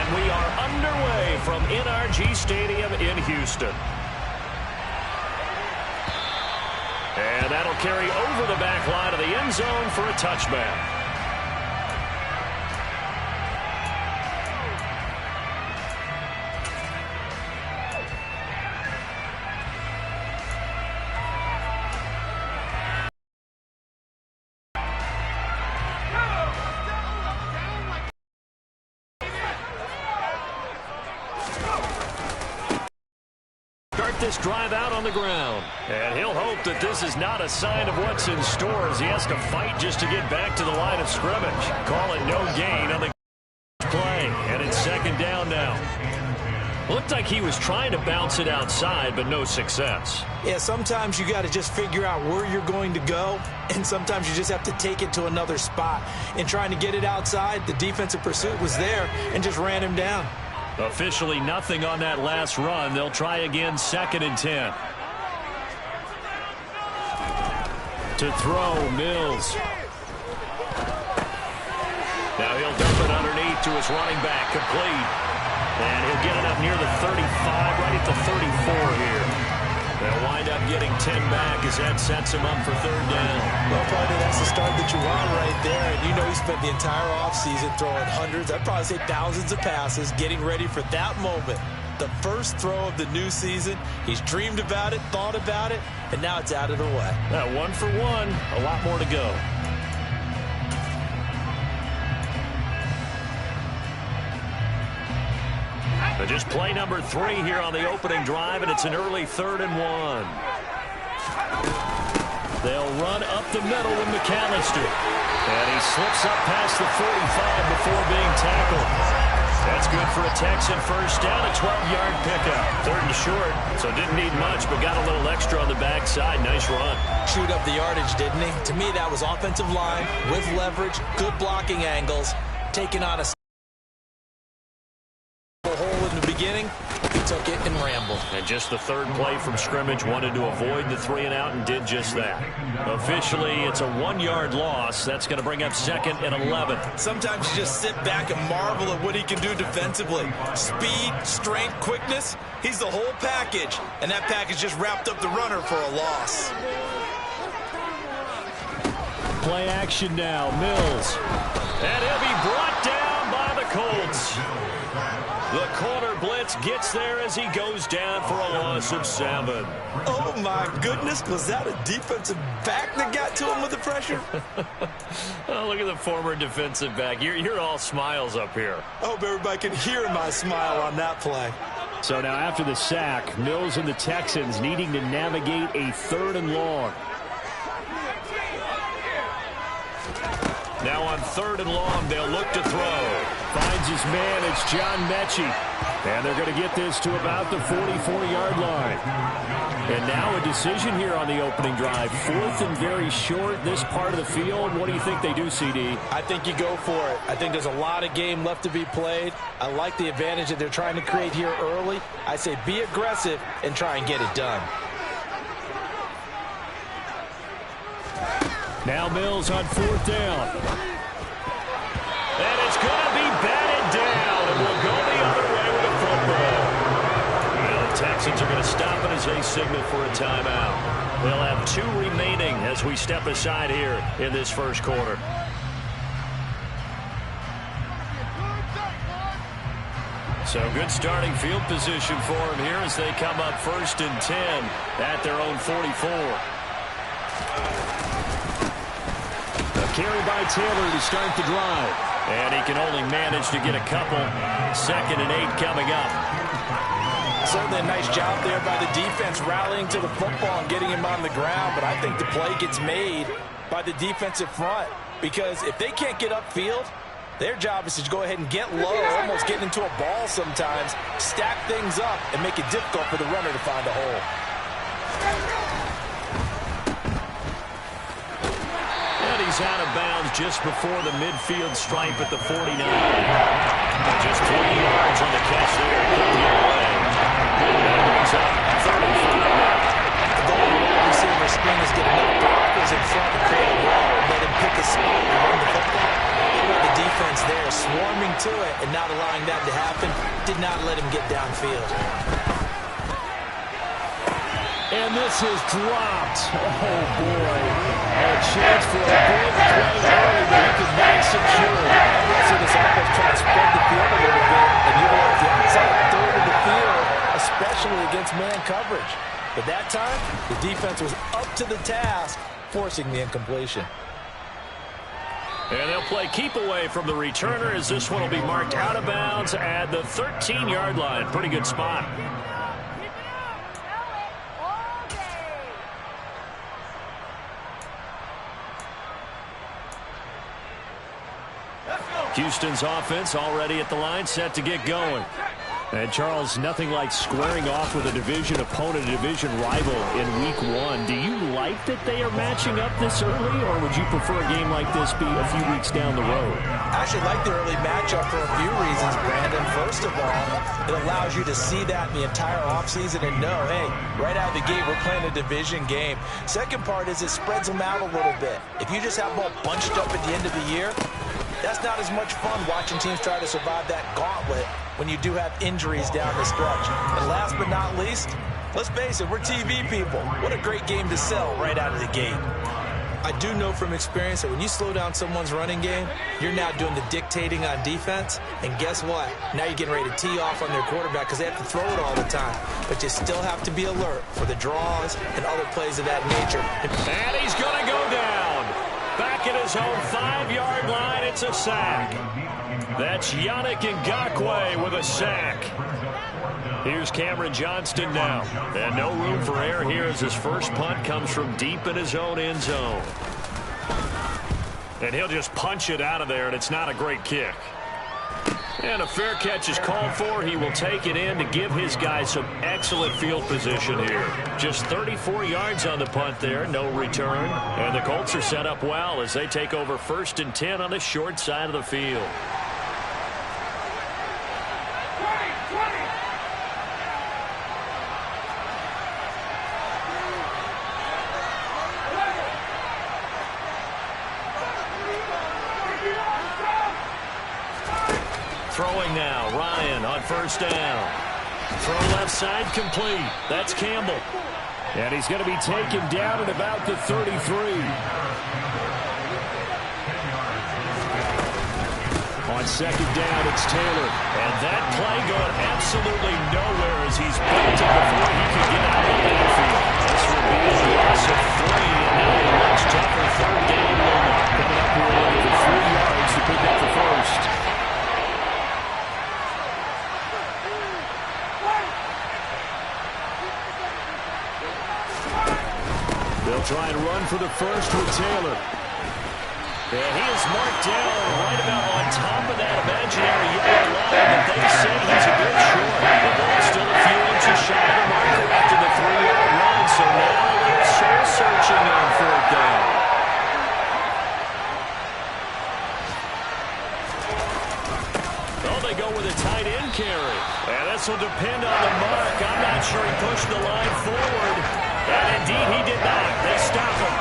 And we are underway from NRG Stadium in Houston. And that'll carry over the back line of the end zone for a touchback. This drive out on the ground. And he'll hope that this is not a sign of what's in store as he has to fight just to get back to the line of scrimmage. Call it no gain on the play. And it's second down now. Looked like he was trying to bounce it outside, but no success. Yeah, sometimes you got to just figure out where you're going to go, and sometimes you just have to take it to another spot. In trying to get it outside, the defensive pursuit was there and just ran him down. Officially nothing on that last run. They'll try again, 2nd and 10. To throw, Mills. Now he'll dump it underneath to his running back, complete. And he'll get it up near the 35, right at the 34 here. They'll wind up getting 10 back as that sets him up for 3rd down. Well, partner, that's the start that you want right there. And you know he spent the entire offseason throwing hundreds, I'd probably say thousands of passes, getting ready for that moment. The first throw of the new season. He's dreamed about it, thought about it, and now it's out of the way. 1 for 1, a lot more to go. But just play number 3 here on the opening drive, and it's an early 3rd and 1. They'll run up the middle with McAllister. And he slips up past the 45 before being tackled. That's good for a Texan first down, a 12-yard pickup. 3rd and short, so didn't need much, but got a little extra on the backside. Nice run. Chewed up the yardage, didn't he? To me, that was offensive line with leverage, good blocking angles, taking on a hole in the beginning. He took it and rambled. And just the 3rd play from scrimmage, wanted to avoid the 3 and out and did just that. Officially, it's a 1-yard loss. That's going to bring up 2nd and 11. Sometimes you just sit back and marvel at what he can do defensively. Speed, strength, quickness. He's the whole package. And that package just wrapped up the runner for a loss. Play action now, Mills. And he'll be brought down by the Colts. The corner blitz gets there as he goes down for a loss of 7. Oh, my goodness. Was that a defensive back that got to him with the pressure? Oh, look at the former defensive back. You're all smiles up here. I hope everybody can hear my smile on that play. So now after the sack, Mills and the Texans needing to navigate a 3rd and long. Now on 3rd and long, they'll look to throw. Finds his man, it's John Mechie. And they're going to get this to about the 44-yard line. And now a decision here on the opening drive. 4th and very short, this part of the field. What do you think they do, CD? I think you go for it. I think there's a lot of game left to be played. I like the advantage that they're trying to create here early. I say be aggressive and try and get it done. Now Mills on 4th down. And it's going to be batted down. And we'll go the other way with a football. Well, the Texans are going to stop it as they signal for a timeout. They'll have 2 remaining as we step aside here in this first quarter. So good starting field position for them here as they come up 1st and 10 at their own 44. Carry by Taylor to start the drive. And he can only manage to get a couple. 2nd and 8 coming up. Certainly a nice job there by the defense rallying to the football and getting him on the ground. But I think the play gets made by the defensive front. Because if they can't get upfield, their job is to go ahead and get low, almost getting into a ball sometimes, stack things up, and make it difficult for the runner to find a hole. He's out of bounds just before the midfield stripe at the 49. Just 20 yards on the catch there. Couldn't get away. That brings up 35 now. The goal of the receiver screen is get enough blockers in front to create a wall and let him pick a spot and run the football. The defense there swarming to it and not allowing that to happen did not let him get downfield. And this is dropped. Oh, boy. A chance for a big play early, but he could not secure it. So this offense trying to spread the field a little bit and utilize the outside third of the field, especially against man coverage. But that time, the defense was up to the task, forcing the incompletion. And they'll play keep away from the returner as this one will be marked out of bounds at the 13-yard line. Pretty good spot. Houston's offense already at the line, set to get going. And, Charles, nothing like squaring off with a division opponent, a division rival in Week 1. Do you like that they are matching up this early, or would you prefer a game like this be a few weeks down the road? I actually like the early matchup for a few reasons, Brandon. First of all, it allows you to see that in the entire offseason and know, hey, right out of the gate, we're playing a division game. Second part is it spreads them out a little bit. If you just have them all bunched up at the end of the year, that's not as much fun watching teams try to survive that gauntlet when you do have injuries down the stretch. And last but not least, let's face it, we're TV people. What a great game to sell right out of the gate. I do know from experience that when you slow down someone's running game, you're now doing the dictating on defense. And guess what? Now you're getting ready to tee off on their quarterback because they have to throw it all the time. But you still have to be alert for the draws and other plays of that nature. And he's going to go down. Back at his own 5-yard line, it's a sack. That's Yannick Ngakoue with a sack. Here's Cameron Johnston now. And no room for error here as his first punt comes from deep in his own end zone. And he'll just punch it out of there, and it's not a great kick. And a fair catch is called for. He will take it in to give his guys some excellent field position here. Just 34 yards on the punt there, no return. And the Colts are set up well as they take over 1st and 10 on the short side of the field. Throwing now, Ryan on 1st down. Throw left side complete. That's Campbell. And he's going to be taken down at about the 33. On 2nd down, it's Taylor. And that play going absolutely nowhere as he's bolted before he can get out of the backfield. This will be a loss of 3, and now a much tougher 3rd down moment. Coming up here with 3 yards to pick up the first. They'll try and run for the first with Taylor. And he is marked down right about on top of that imaginary yellow line, but they say he's a bit short. The ball's still a few inches shy of the marker after the 3-yard run, so now a little soul-searching on 4th down. Oh, they go with a tight end carry. And this will depend on the mark. I'm not sure he pushed the line forward. And indeed he did not. They stop him.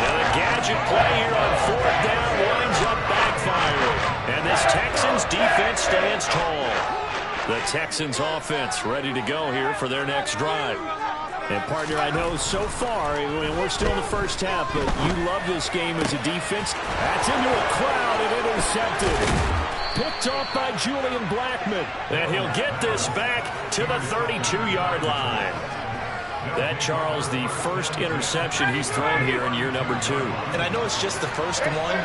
And the gadget play here on 4th down winds up backfiring. And this Texans defense stands tall. The Texans offense ready to go here for their next drive. And, partner, I know so far, and we're still in the first half, but you love this game as a defense. That's into a crowd and intercepted. Picked off by Julian Blackmon. And he'll get this back to the 32-yard line. That, Charles, the first interception he's thrown here in year number 2. And I know it's just the first one,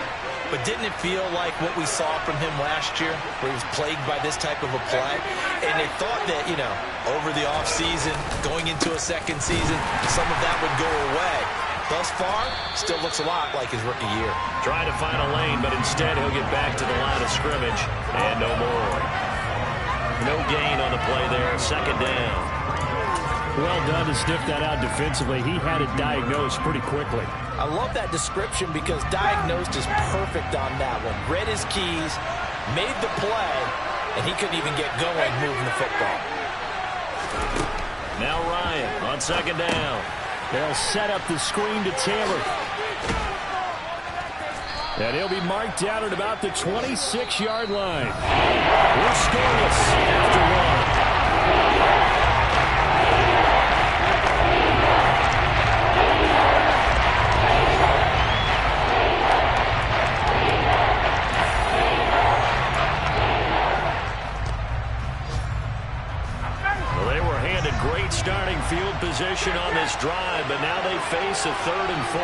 but didn't it feel like what we saw from him last year, where he was plagued by this type of a play? And they thought that, you know, over the offseason, going into a second season, some of that would go away. Thus far, still looks a lot like his rookie year. Trying to find a lane, but instead he'll get back to the line of scrimmage, and no more. No gain on the play there, 2nd down. Well done to sniff that out defensively. He had it diagnosed pretty quickly. I love that description because diagnosed is perfect on that one. Read his keys, made the play, and he couldn't even get going moving the football. Now Ryan on 2nd down. They'll set up the screen to Taylor. And he'll be marked down at about the 26-yard line. We're scoreless after one. Great starting field position on this drive, but now they face a 3rd and 4.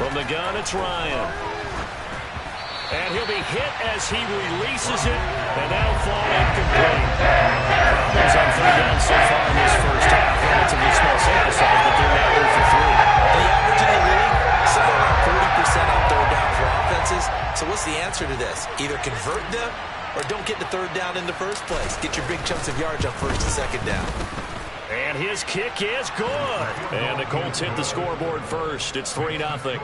From the gun, it's Ryan. And he'll be hit as he releases it, and that'll fall incomplete. Problems on 3rd down so far in this first half. Relatively small sample size, but they're now 0 for 3. The average in the league, somewhere around 40% on 3rd down for offenses. So what's the answer to this? Either convert them or don't get the 3rd down in the first place. Get your big chunks of yards on 1st and 2nd down. And his kick is good. And the Colts hit the scoreboard first. It's 3-0.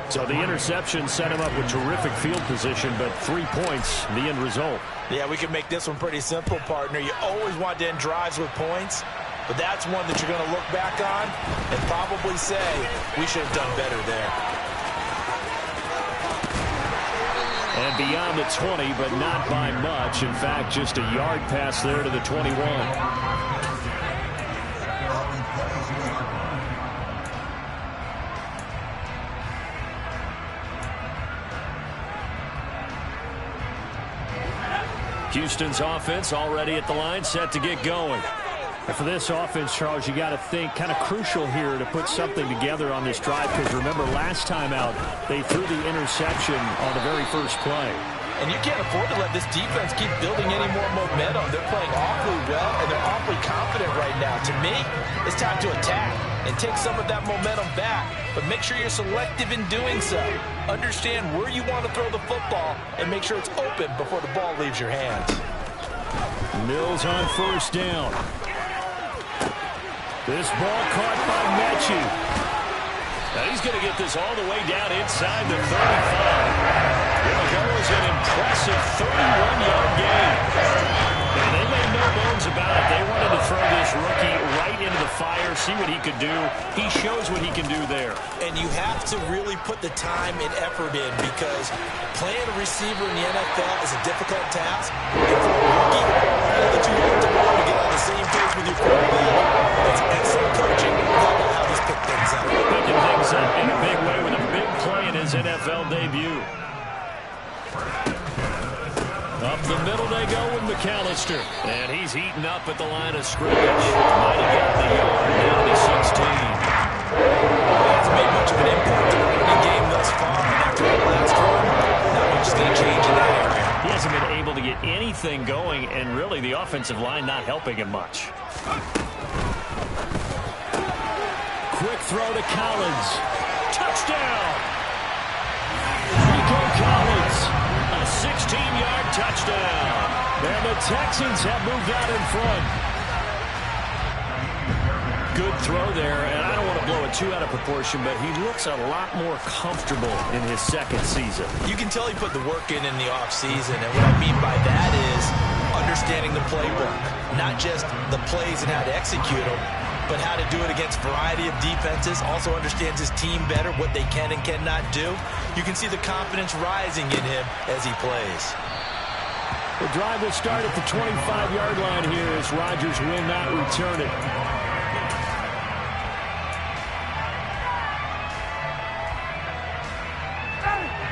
So the interception set him up with terrific field position, but 3 points, the end result. Yeah, we can make this one pretty simple, partner. You always want to end drives with points, but that's one that you're going to look back on and probably say, we should have done better there. And beyond the 20, but not by much. In fact, just a yard pass there to the 21. Houston's offense already at the line, set to get going. And for this offense, Charles, you got to think kind of crucial here to put something together on this drive, because remember last time out they threw the interception on the very first play. And you can't afford to let this defense keep building any more momentum. They're playing awfully well, and they're awfully confident right now. To me, it's time to attack and take some of that momentum back, but make sure you're selective in doing so. Understand where you want to throw the football and make sure it's open before the ball leaves your hands. Mills on 1st down. This ball caught by Mechie. Now he's going to get this all the way down inside the 35. That was an impressive 31-yard gain. And they made no bones about it. They wanted to throw this rookie right into the fire, see what he could do. He shows what he can do there. And you have to really put the time and effort in, because playing a receiver in the NFL is a difficult task. And for a rookie, all that you have to learn to get on the same page with your quarterback. It's excellent coaching. How about how he's picked things up? Picking things up in a big way with a big play in his NFL debut. Up the middle they go with McAllister. And he's heating up at the line of scrimmage. Might have got the yard down to 16. He hasn't made much of an impact in the running game thus far. And after the last run, not much is going to change in that area. He hasn't been able to get anything going, and really the offensive line not helping him much. Quick throw to Collins. Touchdown! Rico Collins. A 16-yard touchdown. And the Texans have moved out in front. Good throw there, and I don't want to blow it too out of proportion, but he looks a lot more comfortable in his 2nd season. You can tell he put the work in the offseason, and what I mean by that is understanding the playbook. Not just the plays and how to execute them, but how to do it against a variety of defenses. Also understands his team better, what they can and cannot do. You can see the confidence rising in him as he plays. The drive will start at the 25-yard line here as Rodgers will not return it.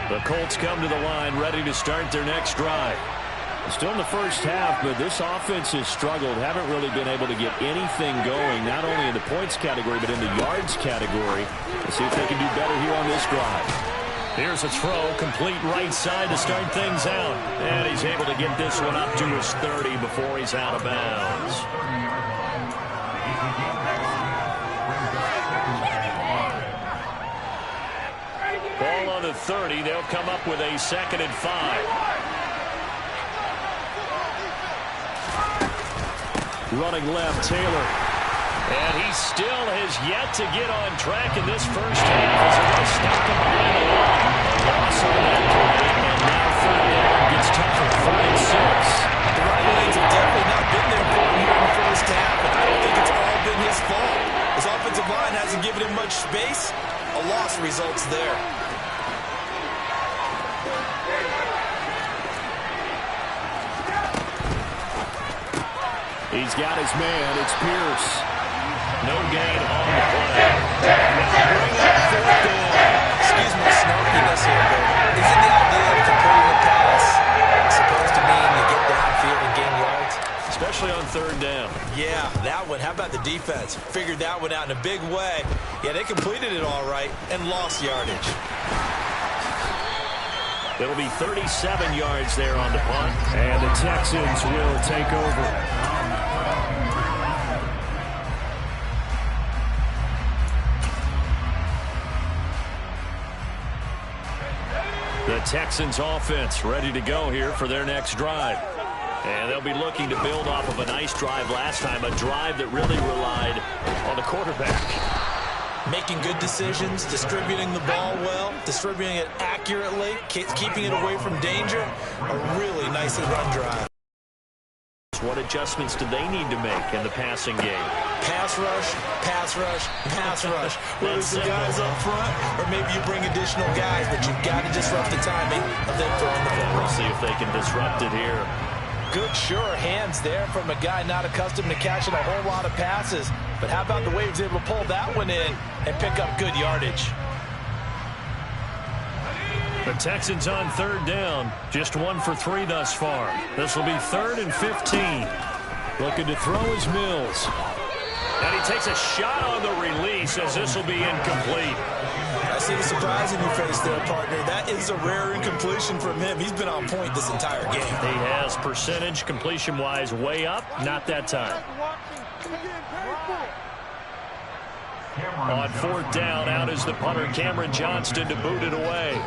The Colts come to the line ready to start their next drive. Still in the first half, but this offense has struggled. Haven't really been able to get anything going, not only in the points category, but in the yards category. Let's see if they can do better here on this drive. Here's a throw, complete right side to start things out. And he's able to get this one up to his 30 before he's out of bounds. Ball on the 30. They'll come up with a 2nd and 5. Running left, Taylor. And he still has yet to get on track in this first half as they're going to stop him behind the line. A loss on that play, and now 3rd down gets tougher, 3rd and 6. The right lanes have definitely not been there for him here in the first half, but I don't think it's all been his fault. His offensive line hasn't given him much space. A loss He's got his man. It's Pierce. No gain on the play. Now bring up fourth down. Excuse my snarkiness here, but isn't the idea of completing a pass supposed to mean you get downfield and gain yards? Especially on third down. Yeah, that one. How about the defense? Figured that one out in a big way. Yeah, they completed it all right and lost yardage. It'll be 37 yards there on the punt. And the Texans will take over. The Texans offense ready to go here for their next drive. And they'll be looking to build off of a nice drive last time, a drive that really relied on the quarterback. Making good decisions, distributing the ball well, distributing it accurately, keeping it away from danger. A really nicely run drive. What adjustments do they need to make in the passing game? Pass rush, pass rush, pass rush. Whether it's the guys up front or maybe you bring additional guys, but you've got to disrupt the timing of them throwing the ball. We'll see if they can disrupt it here. Good, sure hands there from a guy not accustomed to catching a whole lot of passes. But how about the way he was able to pull that one in and pick up good yardage? The Texans on third down. Just 1 for 3 thus far. This will be 3rd and 15. Looking to throw is Mills. And he takes a shot on the release as this will be incomplete. I see the surprise in your face there, partner. That is a rare incompletion from him. He's been on point this entire game. He has percentage completion-wise way up. Not that time. On 4th down, out is the punter, Cameron Johnston, to boot it away.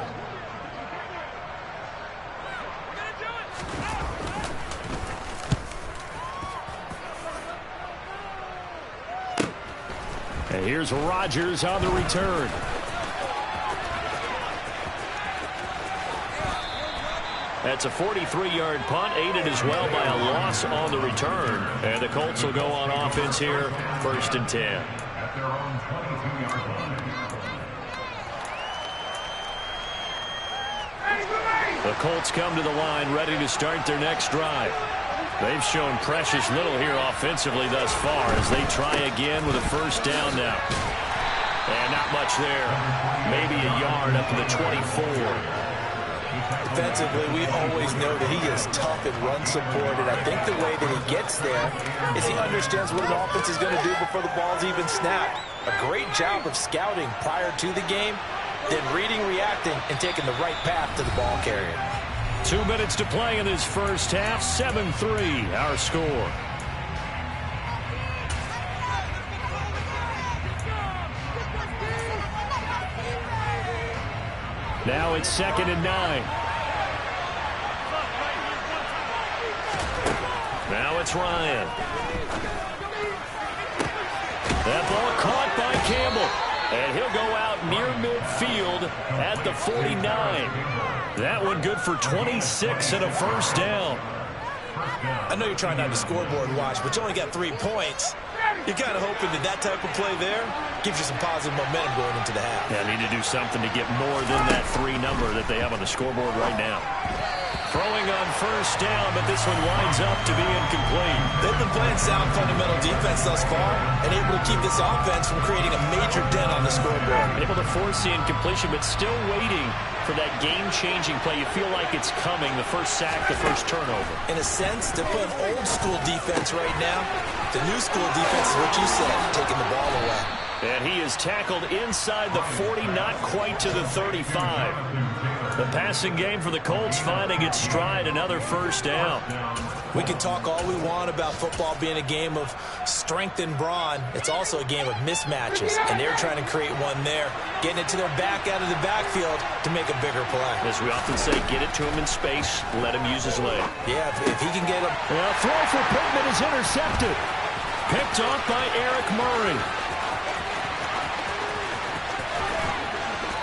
And here's Rodgers on the return. That's a 43-yard punt, aided as well by a loss on the return. And the Colts will go on offense here, 1st and 10. The Colts come to the line ready to start their next drive. They've shown precious little here offensively thus far as they try again with a 1st down now. And not much there. Maybe a yard up to the 24. Defensively, we always know that he is tough and run support, and I think the way that he gets there is he understands what an offense is going to do before the ball's even snapped. A great job of scouting prior to the game, then reading, reacting, and taking the right path to the ball carrier. 2 minutes to play in this first half. 7-3, our score. Now it's 2nd and 9. Now it's Ryan. That ball caught by Campbell. And he'll go out near midfield at the 49. That one good for 26 and a 1st down. I know you're trying not to scoreboard watch, but you only got 3 points. You're kind of hoping that that type of play there gives you some positive momentum going into the half. Yeah, need to do something to get more than that 3 number that they have on the scoreboard right now. Throwing on 1st down, but this one winds up to be incomplete. They've been playing sound fundamental defense thus far and able to keep this offense from creating a major dent on the scoreboard. Able to force the incompletion, but still waiting for that game-changing play. You feel like it's coming, the first sack, the first turnover. In a sense, they're playing old-school defense right now. The new school defense is what you said, taking the ball away. And he is tackled inside the 40, not quite to the 35. The passing game for the Colts finding its stride, another 1st down. We can talk all we want about football being a game of strength and brawn. It's also a game of mismatches, and they're trying to create one there, getting it to their back out of the backfield to make a bigger play. As we often say, get it to him in space, let him use his leg. Yeah, if he can get him. Well, throw for Pittman is intercepted. Picked off by Eric Murray.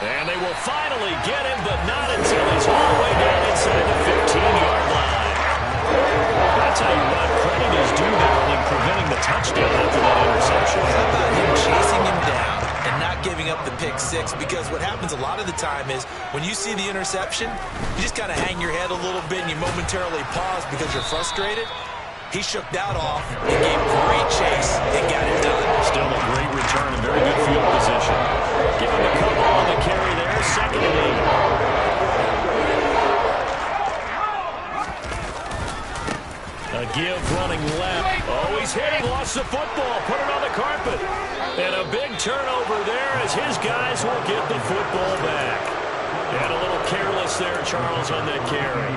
And they will finally get him, but not until he's all the way down inside the 15-yard line. I'll tell you what, credit is due there in preventing the touchdown after that interception. How about him chasing him down and not giving up the pick 6? Because what happens a lot of the time is when you see the interception, you just kind of hang your head a little bit and you momentarily pause because you're frustrated. He shook that off and gave great chase and got it done. Still a great return and very good field position. Give him a couple on the carry there, 2nd and 8. A give running left. Oh, he's hit. He lost the football. Put it on the carpet. And a big turnover there as his guys will get the football back. And a little careless there, Charles, on that carry.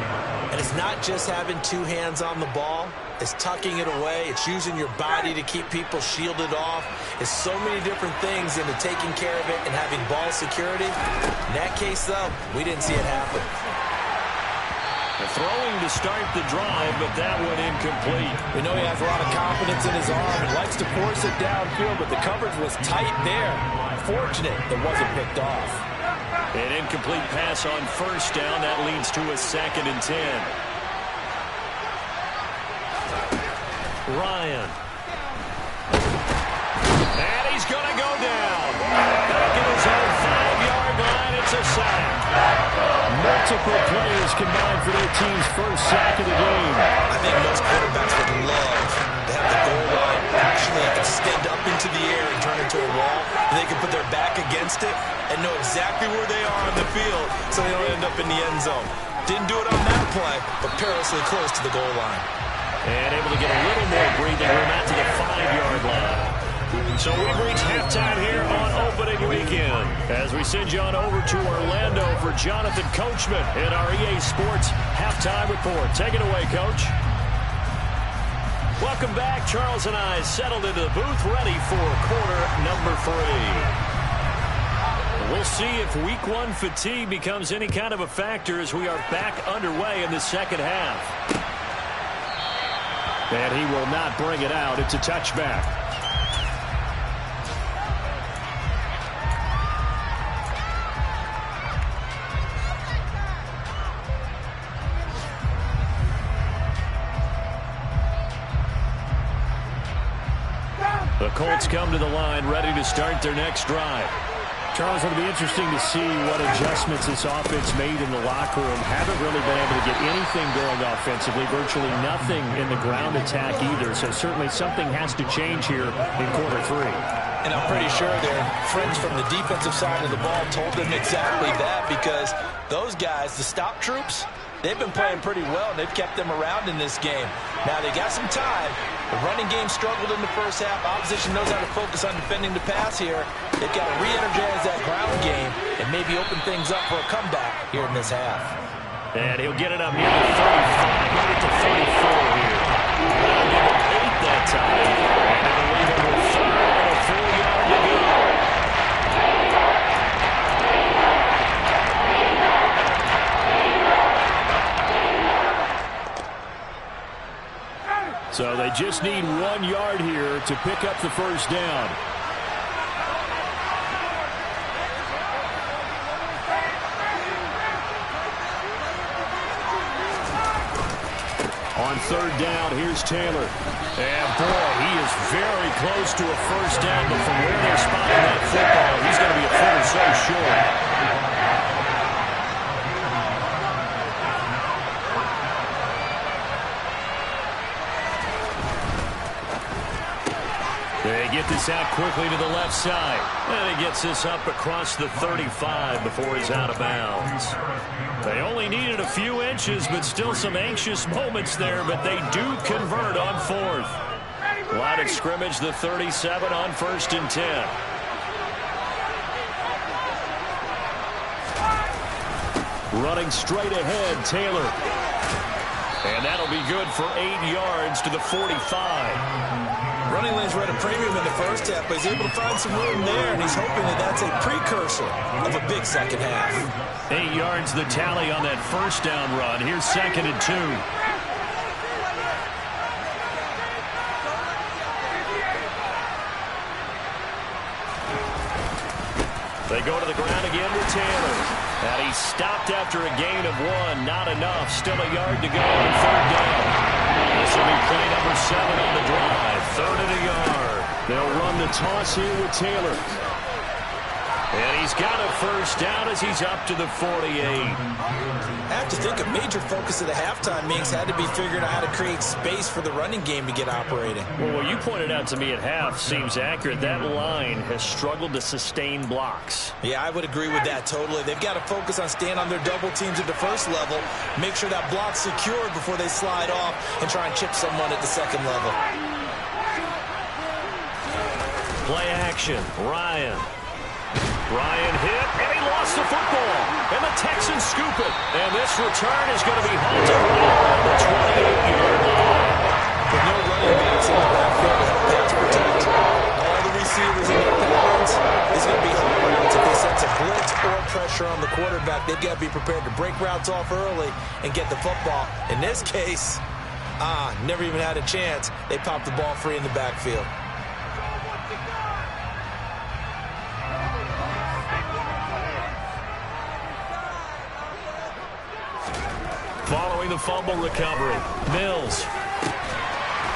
And it's not just having two hands on the ball. It's tucking it away. It's using your body to keep people shielded off. It's so many different things into taking care of it and having ball security. In that case, though, we didn't see it happen. Throwing to start the drive, but that one incomplete. We know he has a lot of confidence in his arm and likes to force it downfield, but the coverage was tight there. Fortunate it wasn't picked off. An incomplete pass on 1st down. That leads to a 2nd and 10. Ryan. And he's going to go down. Back in his own 5-yard line. It's a sack. Multiple players combined for their team's first sack of the game. I think most quarterbacks would love to have the goal line actually extend up into the air and turn into a wall. And they can put their back against it and know exactly where they are on the field so they don't end up in the end zone. Didn't do it on that play, but perilously close to the goal line. And able to get a little more breathing room out to the 5-yard line. So we've reached halftime here on opening weekend as we send you on over to Orlando for Jonathan Coachman in our EA Sports halftime report. Take it away, Coach. Welcome back. Charles and I settled into the booth ready for quarter number 3. We'll see if week 1 fatigue becomes any kind of a factor as we are back underway in the second half. And he will not bring it out. It's a touchback. The Colts come to the line ready to start their next drive. Charles, it'll be interesting to see what adjustments this offense made in the locker room. Haven't really been able to get anything going offensively. Virtually nothing in the ground attack either. So certainly something has to change here in quarter 3. And I'm pretty sure their friends from the defensive side of the ball told them exactly that, because those guys, the stop troops, they've been playing pretty well, and they've kept them around in this game. Now, they got some time. The running game struggled in the first half. Opposition knows how to focus on defending the pass here. They've got to re-energize that ground game and maybe open things up for a comeback here in this half. And he'll get it up near the 35, get it to 34 here. They'll give him 8 that time. And it'll leave him with 3rd and a full yard to go. So they just need 1 yard here to pick up the first down. On 3rd down, here's Taylor. And boy, he is very close to a first down, but from where they're spotting that football, he's going to be a foot or so short. They get this out quickly to the left side. And he gets this up across the 35 before he's out of bounds. They only needed a few inches, but still some anxious moments there, but they do convert on 4th. Line of scrimmage, the 37 on 1st and 10. Running straight ahead, Taylor. And that'll be good for 8 yards to the 45. Running lanes were at a premium in the first half, but he's able to find some room there, and he's hoping that that's a precursor of a big second half. 8 yards the tally on that first down run. Here's 2nd and 2. They go to the ground again with Taylor. And he stopped after a gain of 1. Not enough. Still a yard to go on 3rd down. This will be play number 7 on the drive. 3rd and a yard. They'll run the toss here with Taylor. And he's got a first down as he's up to the 48. I have to think think a major focus of the halftime meetings had to be figuring out how to create space for the running game to get operating. Well, what you pointed out to me at half seems accurate. That line has struggled to sustain blocks. Yeah, I would agree with that totally. They've got to focus on staying on their double teams at the first level, make sure that block's secured before they slide off and try and chip someone at the second level. Play action. Ryan hit, and he lost the football. And the Texans scoop it. And this return is going to be halted right on the 28-yard line. With no running backs in the backfield to help pass protect, all the receivers in their patterns is going to be home routes. If they sense a blitz or pressure on the quarterback, they've got to be prepared to break routes off early and get the football. In this case, never even had a chance. They popped the ball free in the backfield. Following the fumble recovery, Mills.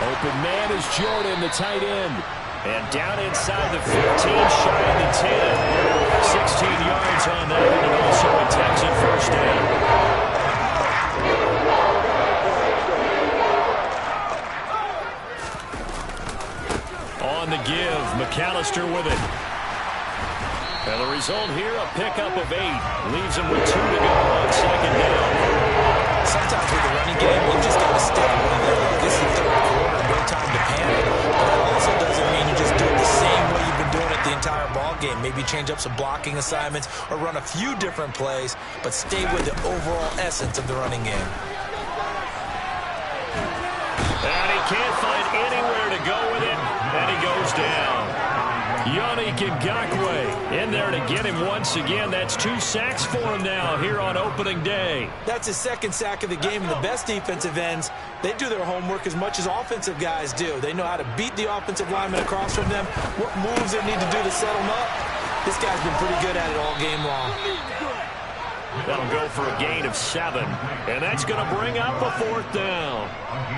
Open man is Jordan, the tight end. And down inside the 15, shy of the 10. 16 yards on that, and also a Texan first down. On the give, McAllister with it. And the result here, a pickup of 8. Leaves him with 2 to go on second down. Sometimes with the running game, you just got to stay with it. This is the third quarter, no time to panic. But that also doesn't mean you just do it the same way you've been doing it the entire ball game. Maybe change up some blocking assignments or run a few different plays, but stay with the overall essence of the running game. And he can't find anywhere to go with it, and he goes down. Yannick Ngakoue in there to get him once again. That's 2 sacks for him now here on opening day. That's his second sack of the game, and the best defensive ends, they do their homework as much as offensive guys do. They know how to beat the offensive lineman across from them, what moves they need to do to set them up. This guy's been pretty good at it all game long. That'll go for a gain of 7, and that's going to bring up a 4th down.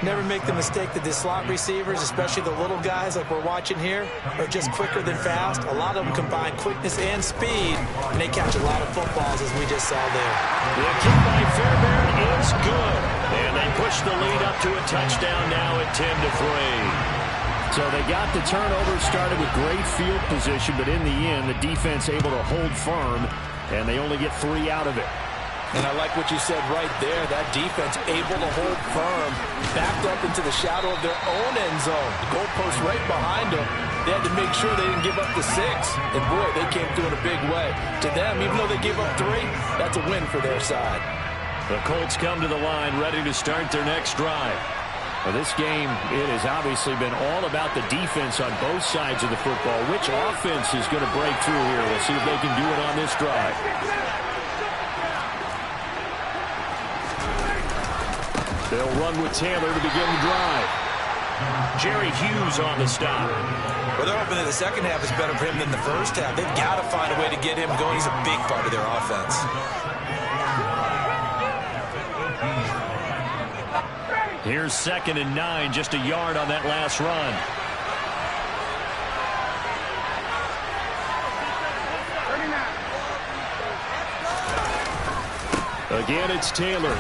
Never make the mistake that the slot receivers, especially the little guys like we're watching here, are just quicker than fast. A lot of them combine quickness and speed, and they catch a lot of footballs, as we just saw there. The kick by Fairbairn is good, and they push the lead up to a touchdown now at 10-3. So they got the turnover started with great field position, but in the end, the defense able to hold firm, and they only get 3 out of it. And I like what you said right there. That defense able to hold firm, backed up into the shadow of their own end zone. The goalpost right behind them. They had to make sure they didn't give up the 6. And boy, they came through in a big way. To them, even though they gave up 3, that's a win for their side. The Colts come to the line ready to start their next drive. Well, this game, it has obviously been all about the defense on both sides of the football. Which offense is going to break through here? We'll see if they can do it on this drive. They'll run with Taylor to begin the drive. Jerry Hughes on the stop. Well, they're hoping that the second half is better for him than the first half. They've got to find a way to get him going. He's a big part of their offense. Here's 2nd and 9, just a yard on that last run. Again, it's Taylor.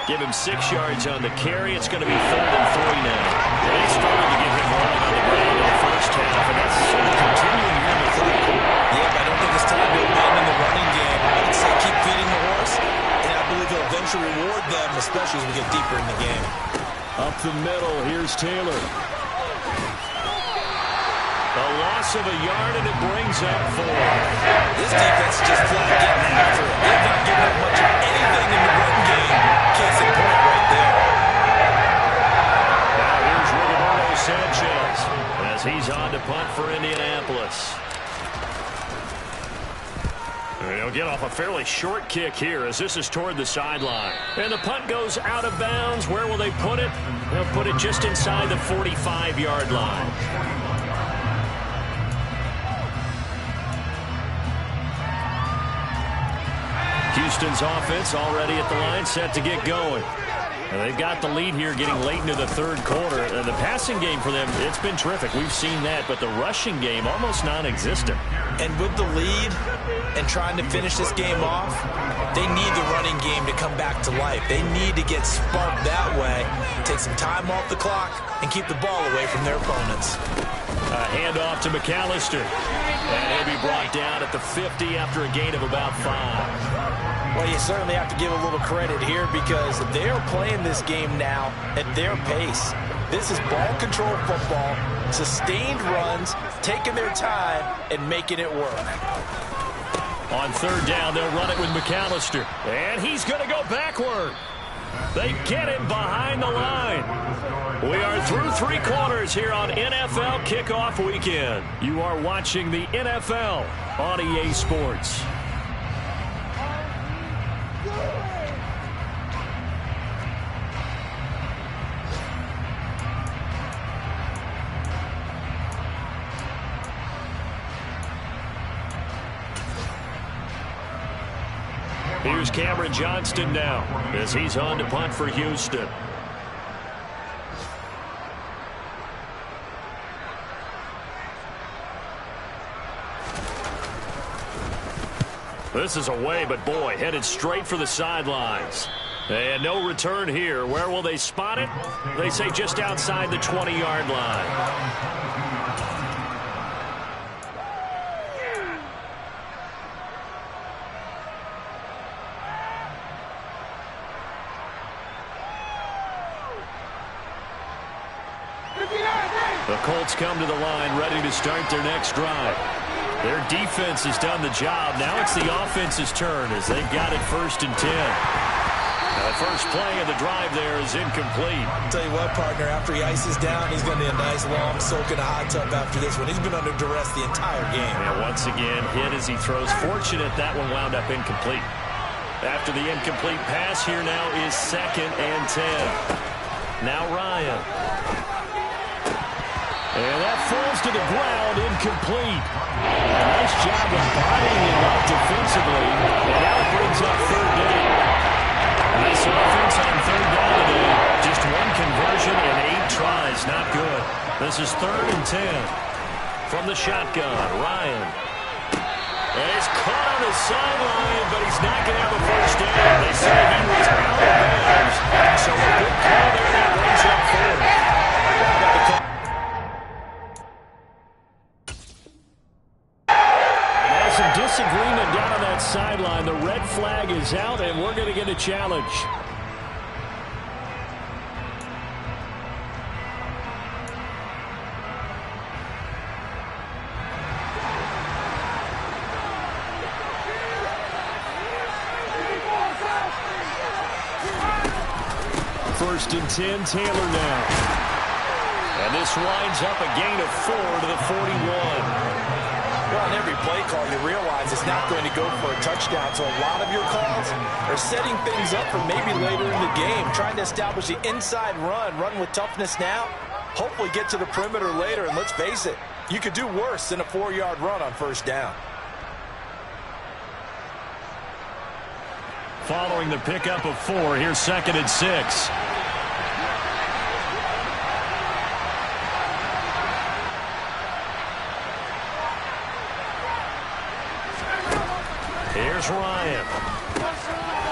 Give him 6 yards on the carry. It's going to be 3rd and 3 now. They struggled to get him rolling on the ground in the first half, and that's continuing here in the third quarter. Yeah, but I don't think it's time to abandon the running game. I would say keep feeding the horse, and I believe he'll eventually reward them, especially as we get deeper in the game. Up the middle, here's Taylor. A loss of a yard, and it brings up 4. This defense is just flat getting after it. They've not given up much of anything in the run game. Case in point right there. Now here's Rigoberto Sanchez as he's on to punt for Indianapolis. He'll get off a fairly short kick here as this is toward the sideline. And the punt goes out of bounds. Where will they put it? They'll put it just inside the 45-yard line. Houston's offense already at the line, set to get going. And they've got the lead here getting late into the third quarter. The passing game for them, it's been terrific. We've seen that, but the rushing game almost non-existent. And with the lead and trying to finish this game off, They need the running game to come back to life. They need to get sparked that way, take some time off the clock, and keep the ball away from their opponents. A handoff to McAllister. And he'll be brought down at the 50 after a gain of about 5. Well, you certainly have to give a little credit here because they're playing this game now at their pace. This is ball control football, sustained runs, taking their time, and making it work. On third down, they'll run it with McAllister. And he's going to go backward. They get him behind the line. We are through 3 quarters here on NFL Kickoff Weekend. You are watching the NFL on EA Sports. Here's Cameron Johnston now as he's on to punt for Houston. This is away, but boy, headed straight for the sidelines. And no return here. Where will they spot it? They say just outside the 20-yard line. The Colts come to the line ready to start their next drive. Their defense has done the job. Now it's the offense's turn as they've got it 1st and 10. Now the first play of the drive there is incomplete. I'll tell you what, partner, after he ices down, he's going to need a nice long soak in a hot tub after this one. He's been under duress the entire game. And once again, hit as he throws. Fortunate that one wound up incomplete. After the incomplete pass, here now is 2nd and 10. Now Ryan. And that falls to the ground, incomplete. A nice job of bodying him up defensively. And now it brings up 3rd down. Nice offense on 3rd down today. Just 1 conversion and 8 tries. Not good. This is 3rd and 10. From the shotgun, Ryan. And he's caught on the sideline, but he's not going to have a first down. They say he was out of bounds. So a good call there that brings up 4th. Some disagreement down on that sideline. The red flag is out, and we're going to get a challenge. First and 10, Taylor now. And this winds up a gain of 4 to the 41. Well, on every play call, you realize it's not going to go for a touchdown. So a lot of your calls are setting things up for maybe later in the game, trying to establish the inside run with toughness now, hopefully get to the perimeter later. And let's face it, you could do worse than a 4-yard run on 1st down. Following the pickup of 4, here's 2nd and 6. Here's Ryan.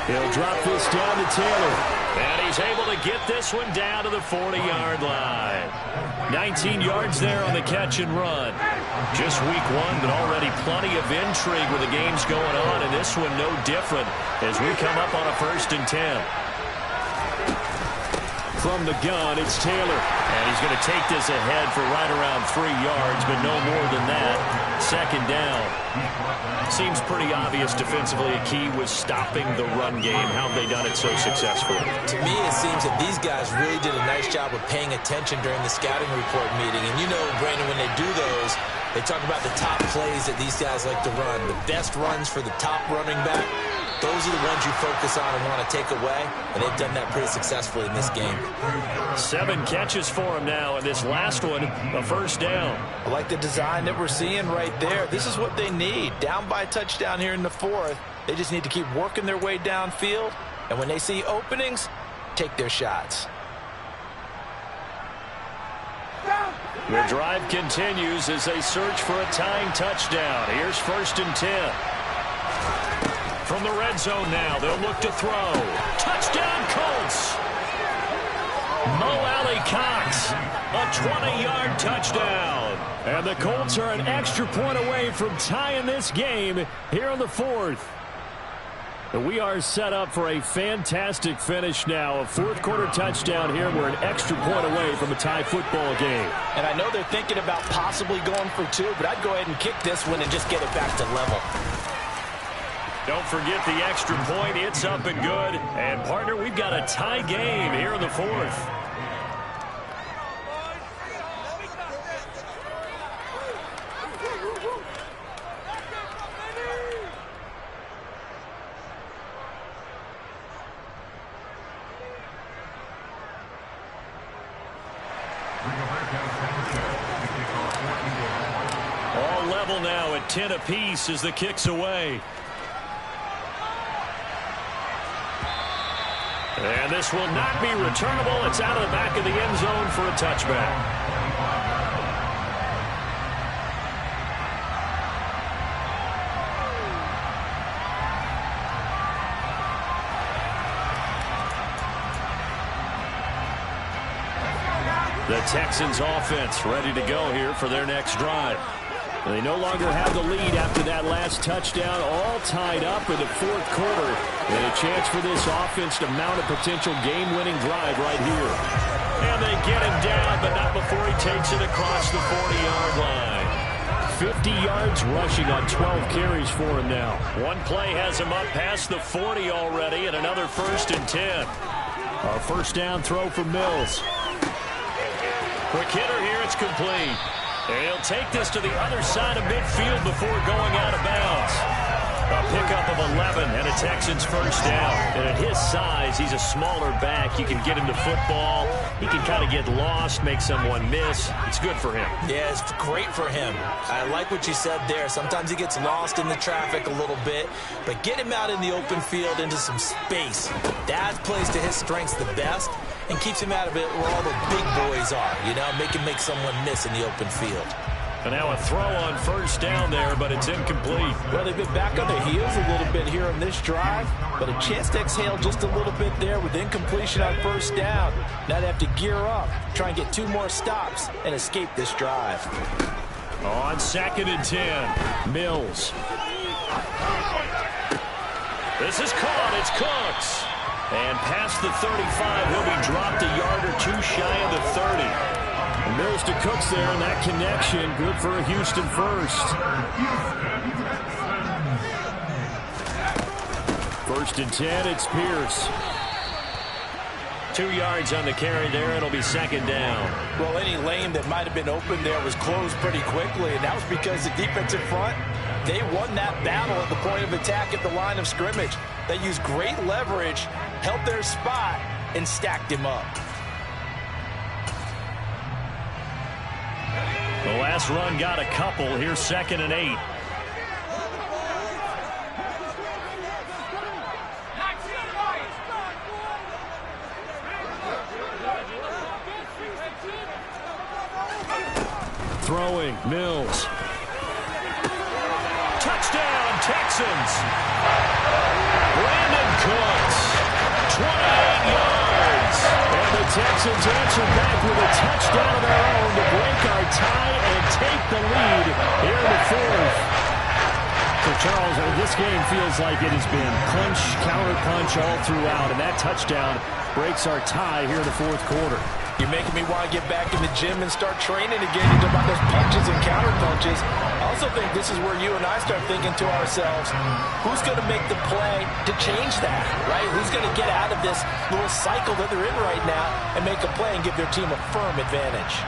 He'll drop this down to Taylor. And he's able to get this one down to the 40-yard line. 19 yards there on the catch and run. Just week 1, but already plenty of intrigue with the games going on. And this one no different as we come up on a 1st and 10. From the gun, it's Taylor. And he's going to take this ahead for right around 3 yards, but no more than that. 2nd down. Seems pretty obvious defensively a key was stopping the run game. How have they done it so successfully? To me, it seems that these guys really did a nice job of paying attention during the scouting report meeting. And you know, Brandon, when they do those, they talk about the top plays that these guys like to run. The best runs for the top running back. Those are the ones you focus on and want to take away, and they've done that pretty successfully in this game. 7 catches for him now, and this last one, a 1st down. I like the design that we're seeing right there. This is what they need. Down by a touchdown here in the 4th. They just need to keep working their way downfield, and when they see openings, take their shots. The drive continues as they search for a tying touchdown. Here's 1st and 10. From the red zone now, they'll look to throw. Touchdown, Colts! Mo Alley Cox, a 20-yard touchdown. And the Colts are an extra point away from tying this game here in the fourth. We are set up for a fantastic finish now. A fourth-quarter touchdown here. We're an extra point away from a tie football game. And I know they're thinking about possibly going for two, but I'd go ahead and kick this one and just get it back to level. Don't forget the extra point. It's up and good. And, partner, we've got a tie game here in the fourth. All level now at 10 apiece as the kick's away. And this will not be returnable. It's out of the back of the end zone for a touchback. The Texans offense ready to go here for their next drive. They no longer have the lead after that last touchdown, all tied up in the fourth quarter. And a chance for this offense to mount a potential game-winning drive right here. And they get him down, but not before he takes it across the 40-yard line. 50 yards rushing on 12 carries for him now. One play has him up past the 40 already, and another 1st and 10. A first down throw for Mills. Quick hitter here, it's complete. And he'll take this to the other side of midfield before going out of bounds. A pickup of 11 and a Texans first down. And at his size, he's a smaller back. You can get him to football. He can kind of get lost, make someone miss. It's good for him. Yeah, it's great for him. I like what you said there. Sometimes he gets lost in the traffic a little bit. But get him out in the open field into some space. That plays to his strengths the best and keeps him out of it where all the big boys are. You know, make him make someone miss in the open field. And now a throw on first down there, but it's incomplete. Well, they've been back on their heels a little bit here on this drive, but a chance to exhale just a little bit there with incompletion on first down. Now they have to gear up, try and get 2 more stops, and escape this drive. On 2nd and 10, Mills. This is caught. It's Cooks. And past the 35, he'll be dropped a yard or 2 shy of the 30. Mills to Cooks there, and that connection, good for a Houston first. 1st and 10, it's Pierce. 2 yards on the carry there. It'll be 2nd down. Well, any lane that might have been open there was closed pretty quickly, and that was because the defensive front, they won that battle at the point of attack at the line of scrimmage. They used great leverage, held their spot, and stacked him up. The last run got a couple. Here's 2nd and 8. Throwing, Mills. Touchdown, Texans. Brandon Cooks, 28 yards. And the Texans answer back with a touchdown of their own to break our tie and take the lead here in the fourth. So, Charles, this game feels like it has been punch, counter punch all throughout, and that touchdown breaks our tie here in the fourth quarter. You're making me want to get back in the gym and start training again to about those punches and counter punches. I also think this is where you and I start thinking to ourselves, who's going to make the play to change that, right? Who's going to get out of this little cycle that they're in right now and make a play and give their team a firm advantage?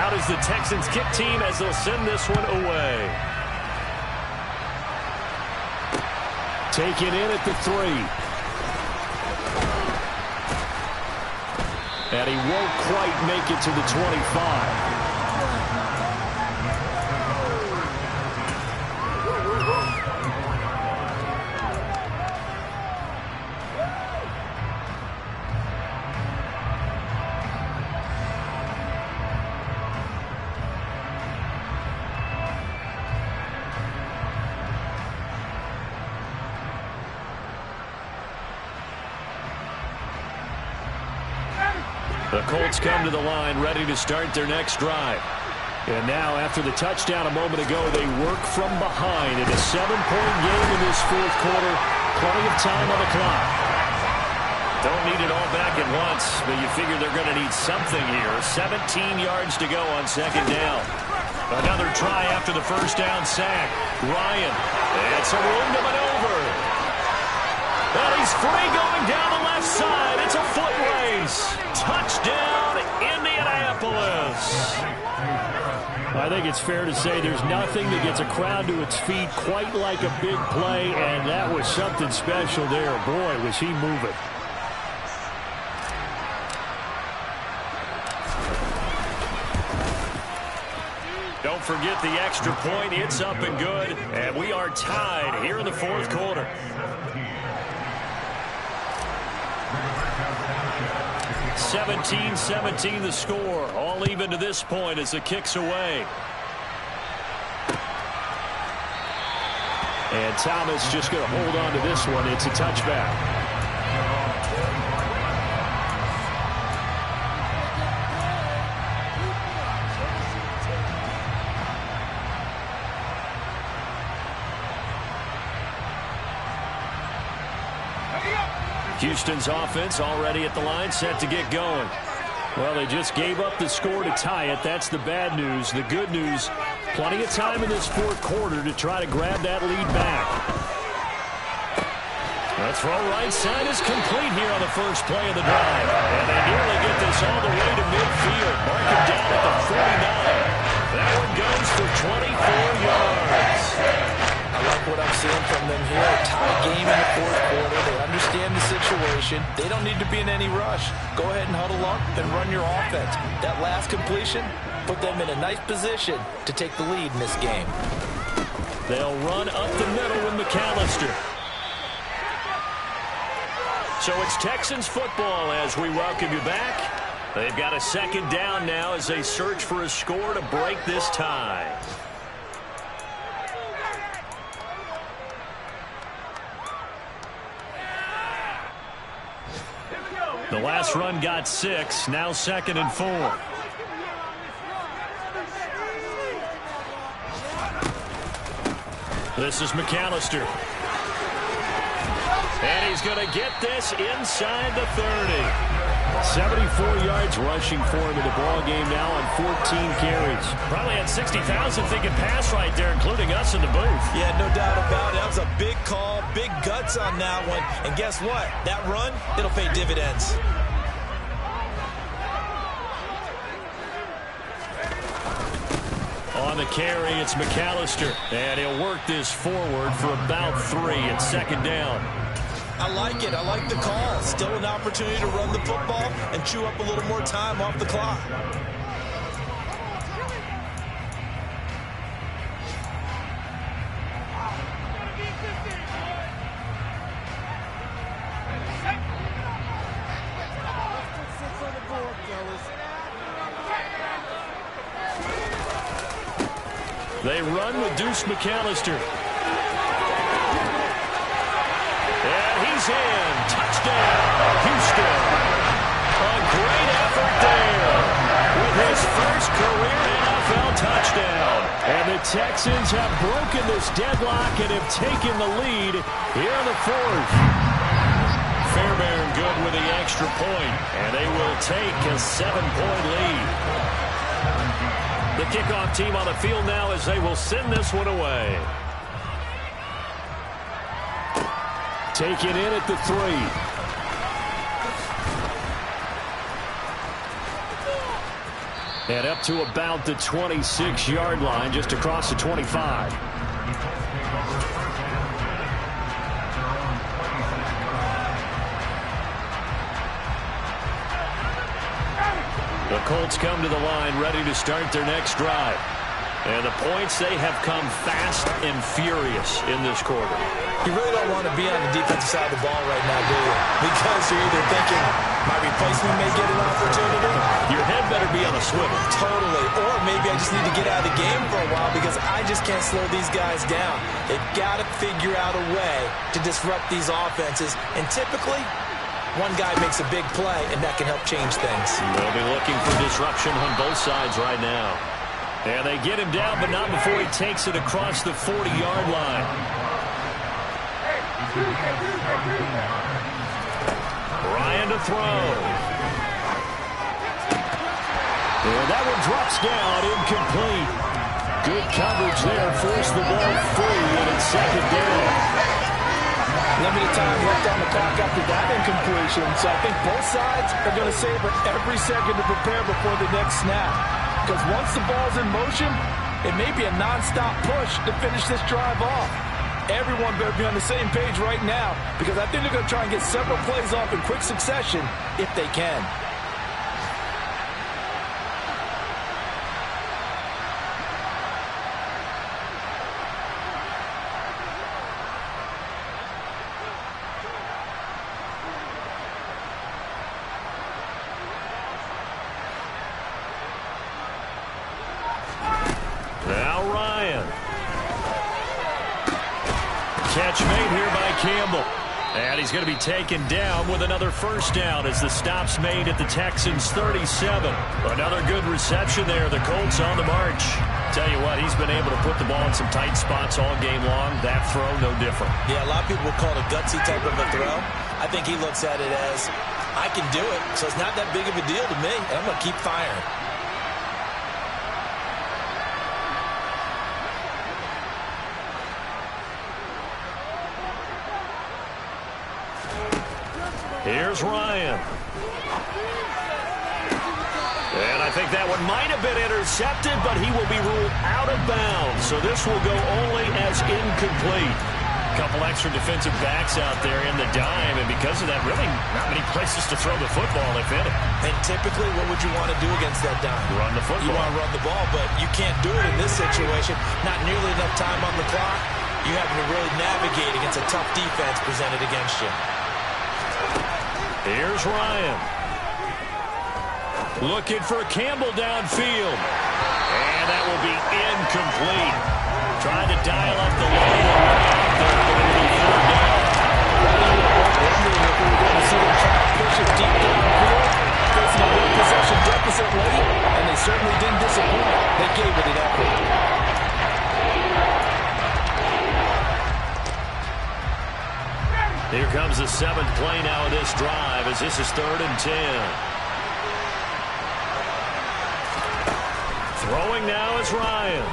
Out is the Texans kick team as they'll send this one away. Taken in at the 3. And he won't quite make it to the 25. The Colts come to the line, ready to start their next drive. And now, after the touchdown a moment ago, they work from behind in a 7-point game in this fourth quarter. Plenty of time on the clock. Don't need it all back at once, but you figure they're going to need something here. 17 yards to go on second down. Another try after the first down sack. Ryan, it's a room to maneuver. And he's free going down the left side. It's a foot race. Touchdown, Indianapolis. I think it's fair to say there's nothing that gets a crowd to its feet quite like a big play, and that was something special there. Boy, was he moving. Don't forget the extra point. It's up and good, and we are tied here in the fourth quarter. (17-17) the score. All even to this point as the kick's away. And Thomas just going to hold on to this one. It's a touchback. Houston's offense already at the line, set to get going. Well, they just gave up the score to tie it. That's the bad news. The good news, plenty of time in this fourth quarter to try to grab that lead back. The throw right side is complete here on the first play of the drive. And they nearly get this all the way to midfield. Mark it down at the 49. That one goes for 24 yards. I like what I'm seeing from them here. A tie game in the fourth quarter. They understand the situation. They don't need to be in any rush. Go ahead and huddle up and run your offense. That last completion put them in a nice position to take the lead in this game. They'll run up the middle with McAllister. So it's Texans football as we welcome you back. They've got a second down now as they search for a score to break this tie. The last run got 6, now 2nd and 4. This is McAllister. And he's going to get this inside the 30. 74 yards rushing for him in the ball game now on 14 carries. Probably had 60,000 thinking pass right there, including us in the booth. Yeah, no doubt about it. That was a big call, big guts on that one. And guess what? That run, it'll pay dividends. On the carry, it's McAllister. And he'll work this forward for about 3 and second down. I like it. I like the call. Still an opportunity to run the football and chew up a little more time off the clock. They run with Deuce McAllister. And he's in. Touchdown, Houston. A great effort there with his first career NFL touchdown. And the Texans have broken this deadlock and have taken the lead here in the fourth. Fairbairn good with the extra point, and they will take a 7-point lead. The kickoff team on the field now as they will send this one away. Taken in at the 3. And up to about the 26-yard line, just across the 25. The Colts come to the line, ready to start their next drive. And the points, they have come fast and furious in this quarter. You really don't want to be on the defensive side of the ball right now, do you? Because you're either thinking, my replacement may get an opportunity. Your head better be on a swivel. Totally. Or maybe I just need to get out of the game for a while because I just can't slow these guys down. They've got to figure out a way to disrupt these offenses. And typically, One guy makes a big play, and that can help change things. They'll be looking for disruption on both sides right now. And they get him down, but not before he takes it across the 40-yard line. Ryan to throw. And that one drops down, incomplete. Good coverage there, forced the ball free, and it's second down. Limited time left on the clock after that incompletion, so I think both sides are going to savor every second to prepare before the next snap. Because once the ball's in motion, it may be a non-stop push to finish this drive off. Everyone better be on the same page right now, because I think they're going to try and get several plays off in quick succession if they can. Catch made here by Campbell. And he's going to be taken down with another first down as the stop's made at the Texans' 37. Another good reception there. The Colts on the march. Tell you what, he's been able to put the ball in some tight spots all game long. That throw, no different. Yeah, a lot of people would call it a gutsy type of a throw. I think he looks at it as, I can do it, so it's not that big of a deal to me, and I'm going to keep firing. Here's Ryan. And I think that one might have been intercepted, but he will be ruled out of bounds. So this will go only as incomplete. A couple extra defensive backs out there in the dime, and because of that, really not many places to throw the football, if any. And typically, what would you want to do against that dime? Run the football. You want to run the ball, but you can't do it in this situation. Not nearly enough time on the clock. You have to really navigate against a tough defense presented against you. Here's Ryan. Looking for Campbell downfield. And that will be incomplete. Trying to dial up the load. Wondering if we were going to see them try to push it deep downfield. Facing a one-possession deficit late, and they certainly didn't disappoint. They gave it an effort. Here comes the seventh play now of this drive as this is 3rd and 10. Throwing now is Ryan.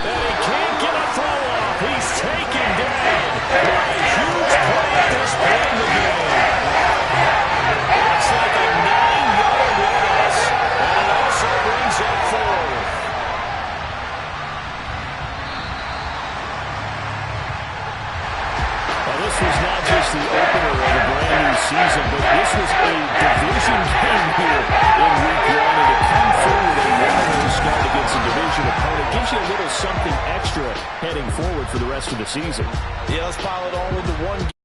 And he can't get a throw off. He's taken down. A huge play at this point in the game. Looks like a 9-yard loss. And it also brings up 4th. This was not just the opener of a brand new season, but this was a division game here in week 1. And to come through with a 1-0 start against a division opponent gives you a little something extra heading forward for the rest of the season. Yeah, let's pile it all into one game.